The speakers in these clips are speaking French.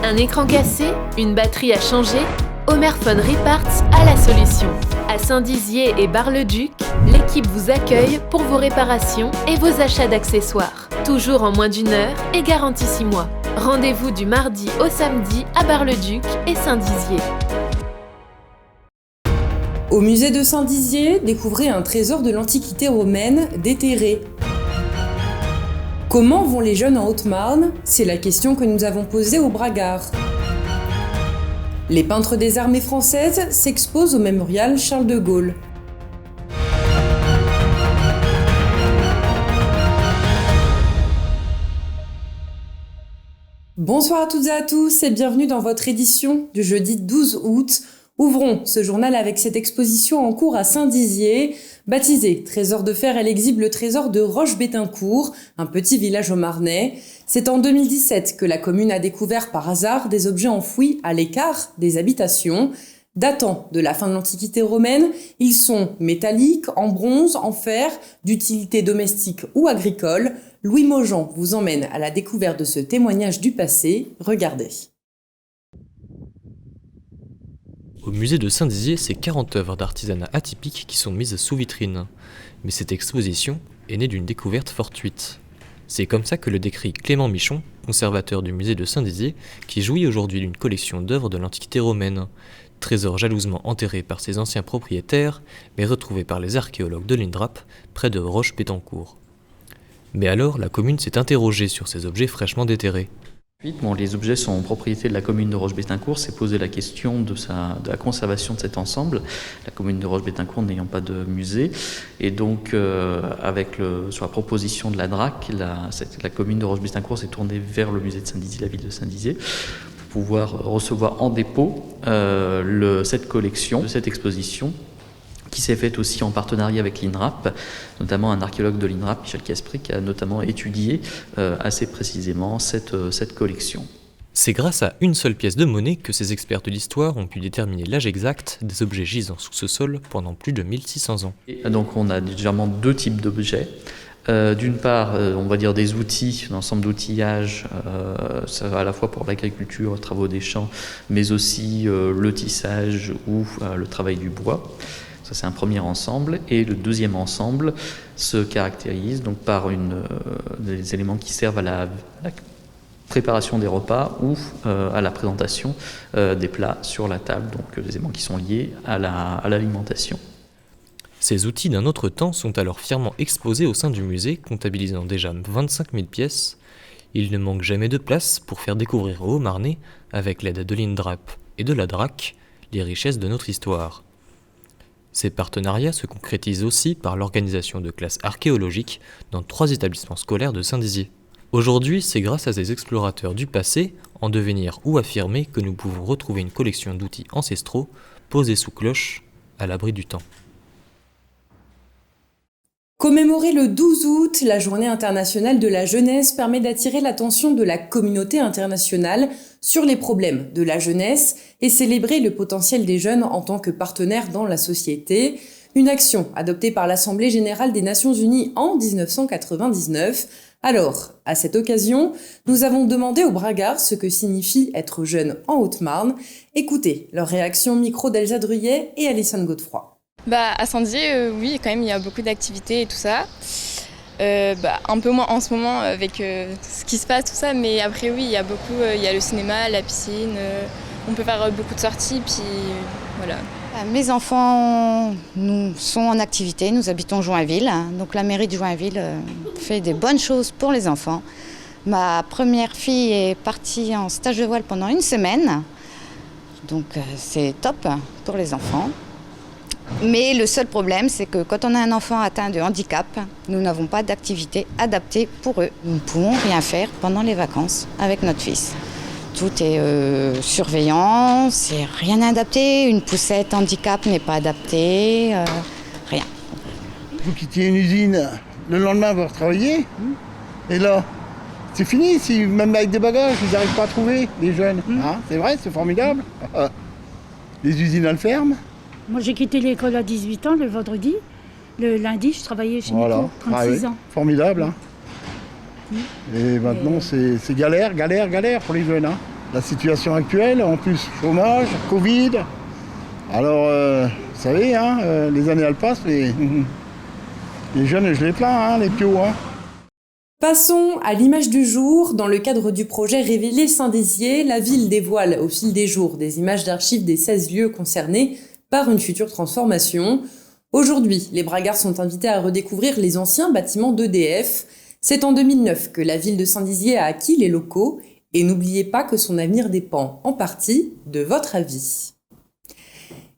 Un écran cassé? Une batterie à changer? Omerphone Reparts a la solution. À Saint-Dizier et Bar-le-Duc, l'équipe vous accueille pour vos réparations et vos achats d'accessoires. Toujours en moins d'1 heure et garantie 6 mois. Rendez-vous du mardi au samedi à Bar-le-Duc et Saint-Dizier. Au musée de Saint-Dizier, découvrez un trésor de l'Antiquité romaine déterré. Comment vont les jeunes en Haute-Marne? C'est la question que nous avons posée au Bragard. Les peintres des armées françaises s'exposent au mémorial Charles de Gaulle. Bonsoir à toutes et à tous et bienvenue dans votre édition du jeudi 12 août. Ouvrons ce journal avec cette exposition en cours à Saint-Dizier. Baptisée Trésor de fer, elle exhibe le trésor de Roche-Bettencourt, un petit village au Marnais. C'est en 2017 que la commune a découvert par hasard des objets enfouis à l'écart des habitations. Datant de la fin de l'Antiquité romaine, ils sont métalliques, en bronze, en fer, d'utilité domestique ou agricole. Louis Maujean vous emmène à la découverte de ce témoignage du passé. Regardez. Au musée de Saint-Dizier, c'est 40 œuvres d'artisanat atypique qui sont mises sous vitrine. Mais cette exposition est née d'une découverte fortuite. C'est comme ça que le décrit Clément Michon, conservateur du musée de Saint-Dizier, qui jouit aujourd'hui d'une collection d'œuvres de l'Antiquité romaine. Trésor jalousement enterré par ses anciens propriétaires, mais retrouvé par les archéologues de l'INRAP, près de Roche-Bettencourt. Mais alors, la commune s'est interrogée sur ces objets fraîchement déterrés. Les objets sont propriété de la commune de Roche-Bettencourt, s'est posé la question de la conservation de cet ensemble, la commune de Roche-Bettencourt n'ayant pas de musée. Et donc, sur la proposition de la DRAC, la commune de Roche-Bettencourt s'est tournée vers le musée de Saint-Dizier, la ville de Saint-Dizier, pour pouvoir recevoir en dépôt cette collection, cette exposition, qui s'est faite aussi en partenariat avec l'INRAP, notamment un archéologue de l'INRAP, Michel Caspry, qui a notamment étudié assez précisément cette collection. C'est grâce à une seule pièce de monnaie que ces experts de l'histoire ont pu déterminer l'âge exact des objets gisant sous ce sol pendant plus de 1600 ans. Et donc on a légèrement deux types d'objets. D'une part, on va dire des outils, un ensemble d'outillage, ça va à la fois pour l'agriculture, les travaux des champs, mais aussi le tissage ou le travail du bois. Ça, c'est un premier ensemble. Et le deuxième ensemble se caractérise donc par des éléments qui servent à la préparation des repas ou à la présentation des plats sur la table, donc des éléments qui sont liés à l'alimentation. Ces outils d'un autre temps sont alors fièrement exposés au sein du musée, comptabilisant déjà 25 000 pièces. Il ne manque jamais de place pour faire découvrir aux Haut-Marnais, avec l'aide de l'INRAP et de la DRAC, les richesses de notre histoire. Ces partenariats se concrétisent aussi par l'organisation de classes archéologiques dans 3 établissements scolaires de Saint-Dizier. Aujourd'hui, c'est grâce à ces explorateurs du passé, en devenir ou affirmés, que nous pouvons retrouver une collection d'outils ancestraux posés sous cloche, à l'abri du temps. Commémorer le 12 août, la journée internationale de la jeunesse, permet d'attirer l'attention de la communauté internationale sur les problèmes de la jeunesse et célébrer le potentiel des jeunes en tant que partenaires dans la société. Une action adoptée par l'Assemblée générale des Nations unies en 1999. Alors, à cette occasion, nous avons demandé aux Bragards ce que signifie être jeune en Haute-Marne. Écoutez leur réaction micro d'Elsa Druyet et Alison Godefroy. À Saint-Dizier, oui, quand même, il y a beaucoup d'activités et tout ça. Un peu moins en ce moment avec ce qui se passe, tout ça, mais après, oui, il y a beaucoup, il y a le cinéma, la piscine, on peut faire beaucoup de sorties, puis voilà. Mes enfants sont en activité, nous habitons Joinville, donc la mairie de Joinville fait des bonnes choses pour les enfants. Ma première fille est partie en stage de voile pendant 1 semaine, donc c'est top pour les enfants. Mais le seul problème, c'est que quand on a un enfant atteint de handicap, nous n'avons pas d'activité adaptée pour eux. Nous ne pouvons rien faire pendant les vacances avec notre fils. Tout est surveillant, c'est rien adapté. Une poussette handicap n'est pas adaptée, rien. Vous quittez une usine, le lendemain vous retravaillez, et là, c'est fini. Si même avec des bagages, ils n'arrivent pas à trouver, les jeunes. C'est vrai, c'est formidable. Les usines, elles ferment. Moi, j'ai quitté l'école à 18 ans, le vendredi. Le lundi, je travaillais chez Nico, 36 ans. Formidable. Et maintenant, c'est galère pour les jeunes. la situation actuelle, en plus chômage, Covid. Alors, vous savez, hein, les années elles passent, mais les jeunes, je les plains, hein, les pios. Hein. Passons à l'image du jour. Dans le cadre du projet Révéler Saint-Dizier, la ville dévoile au fil des jours des images d'archives des 16 lieux concernés par une future transformation. Aujourd'hui, les Bragards sont invités à redécouvrir les anciens bâtiments d'EDF. C'est en 2009 que la ville de Saint-Dizier a acquis les locaux. Et n'oubliez pas que son avenir dépend en partie de votre avis.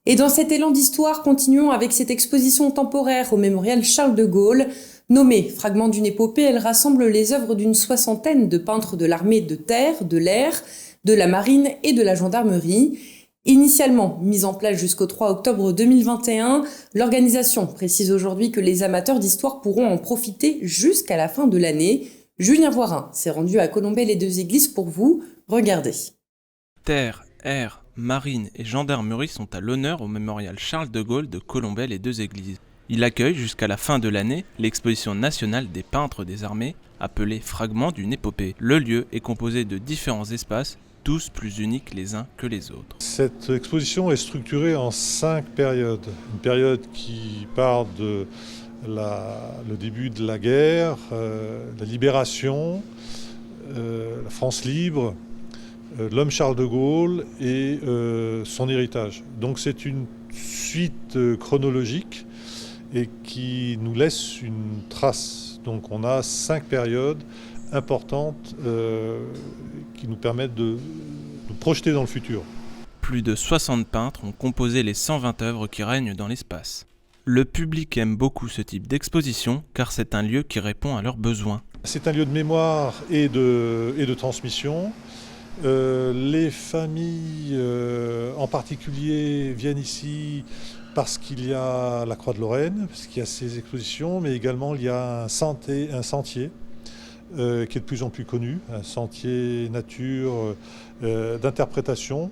Et dans cet élan d'histoire, continuons avec cette exposition temporaire au mémorial Charles de Gaulle. Nommée Fragments d'une épopée, elle rassemble les œuvres d'une 60aine de peintres de l'armée de terre, de l'air, de la marine et de la gendarmerie. Initialement mise en place jusqu'au 3 octobre 2021, l'organisation précise aujourd'hui que les amateurs d'histoire pourront en profiter jusqu'à la fin de l'année. Julien Voirin s'est rendu à Colombey-les-Deux-Églises pour vous. Regardez. Terre, air, marine et gendarmerie sont à l'honneur au mémorial Charles de Gaulle de Colombey-les-Deux-Églises. Il accueille jusqu'à la fin de l'année l'exposition nationale des peintres des armées, appelée Fragments d'une épopée. Le lieu est composé de différents espaces, tous plus uniques les uns que les autres. Cette exposition est structurée en 5 périodes. Une période qui part de le début de la guerre, la libération, la France libre, l'homme Charles de Gaulle et son héritage. Donc c'est une suite chronologique et qui nous laisse une trace. Donc on a 5 périodes importantes qui nous permettent de nous projeter dans le futur. Plus de 60 peintres ont composé les 120 œuvres qui règnent dans l'espace. Le public aime beaucoup ce type d'exposition car c'est un lieu qui répond à leurs besoins. C'est un lieu de mémoire et de transmission. Les familles en particulier viennent ici parce qu'il y a la Croix de Lorraine, parce qu'il y a ces expositions, mais également il y a un sentier qui est de plus en plus connu, un sentier nature d'interprétation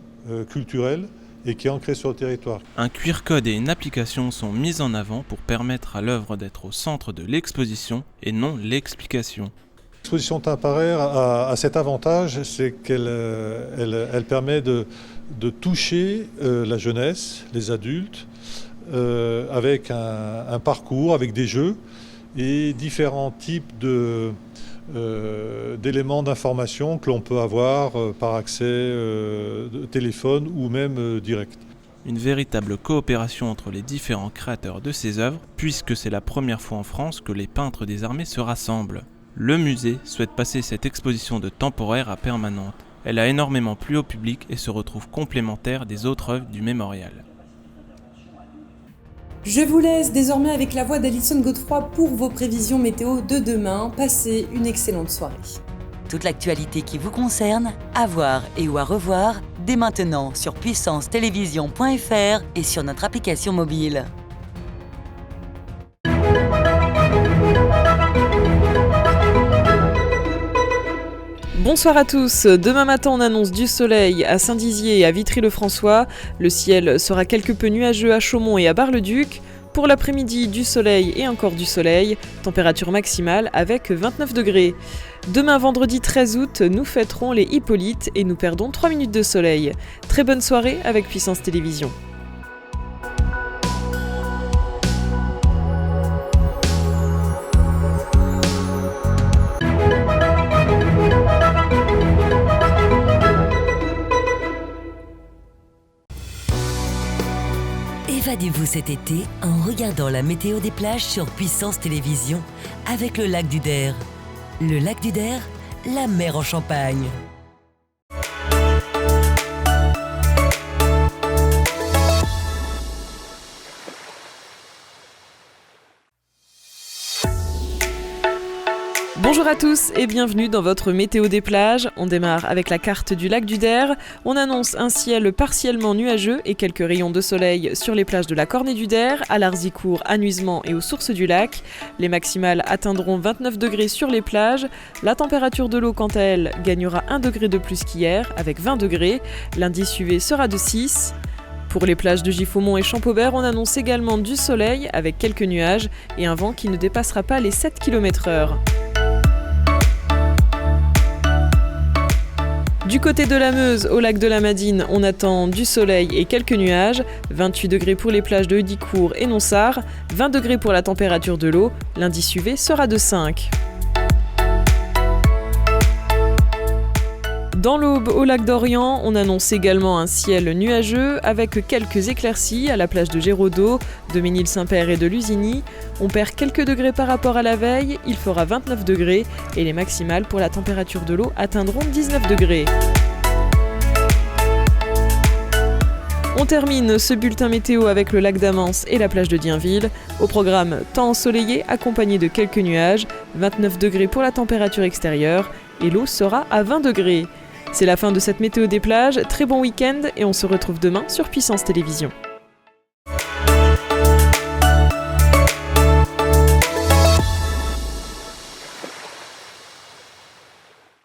culturelle et qui est ancré sur le territoire. Un QR code et une application sont mis en avant pour permettre à l'œuvre d'être au centre de l'exposition et non l'explication. L'exposition temporaire a cet avantage, c'est qu'elle permet de toucher la jeunesse, les adultes, avec un parcours, avec des jeux et différents types d'éléments d'information que l'on peut avoir par accès de téléphone ou même direct. Une véritable coopération entre les différents créateurs de ces œuvres, puisque c'est la première fois en France que les peintres des armées se rassemblent. Le musée souhaite passer cette exposition de temporaire à permanente. Elle a énormément plu au public et se retrouve complémentaire des autres œuvres du mémorial. Je vous laisse désormais avec la voix d'Alison Godefroy pour vos prévisions météo de demain. Passez une excellente soirée. Toute l'actualité qui vous concerne, à voir et ou à revoir, dès maintenant sur puissancetélévision.fr et sur notre application mobile. Bonsoir à tous. Demain matin, on annonce du soleil à Saint-Dizier et à Vitry-le-François. Le ciel sera quelque peu nuageux à Chaumont et à Bar-le-Duc. Pour l'après-midi, du soleil et encore du soleil. Température maximale avec 29 degrés. Demain, vendredi 13 août, nous fêterons les Hippolytes et nous perdons 3 minutes de soleil. Très bonne soirée avec Puissance Télévision. Évadez-vous cet été en regardant la météo des plages sur Puissance Télévision avec le lac du Der. Le lac du Der, la mer en Champagne. Bonjour à tous et bienvenue dans votre météo des plages. On démarre avec la carte du lac du Der. On annonce un ciel partiellement nuageux et quelques rayons de soleil sur les plages de la Cornée du Der, à l'Arzicourt, à Nuisement et aux sources du lac. Les maximales atteindront 29 degrés sur les plages. La température de l'eau, quant à elle, gagnera 1 degré de plus qu'hier, avec 20 degrés. L'indice UV sera de 6. Pour les plages de Giffaumont et Champaubert, on annonce également du soleil avec quelques nuages et un vent qui ne dépassera pas les 7 km/h. Du côté de la Meuse, au lac de la Madine, on attend du soleil et quelques nuages, 28 degrés pour les plages de Heudicourt et Nonsard, 20 degrés pour la température de l'eau, l'indice UV sera de 5. Dans l'Aube, au lac d'Orient, on annonce également un ciel nuageux avec quelques éclaircies à la plage de Géraudot, de Ménil-Saint-Père et de Lusigny. On perd quelques degrés par rapport à la veille, il fera 29 degrés et les maximales pour la température de l'eau atteindront 19 degrés. On termine ce bulletin météo avec le lac d'Amance et la plage de Dienville. Au programme, temps ensoleillé accompagné de quelques nuages, 29 degrés pour la température extérieure et l'eau sera à 20 degrés. C'est la fin de cette météo des plages, très bon week-end et on se retrouve demain sur Puissance Télévisions.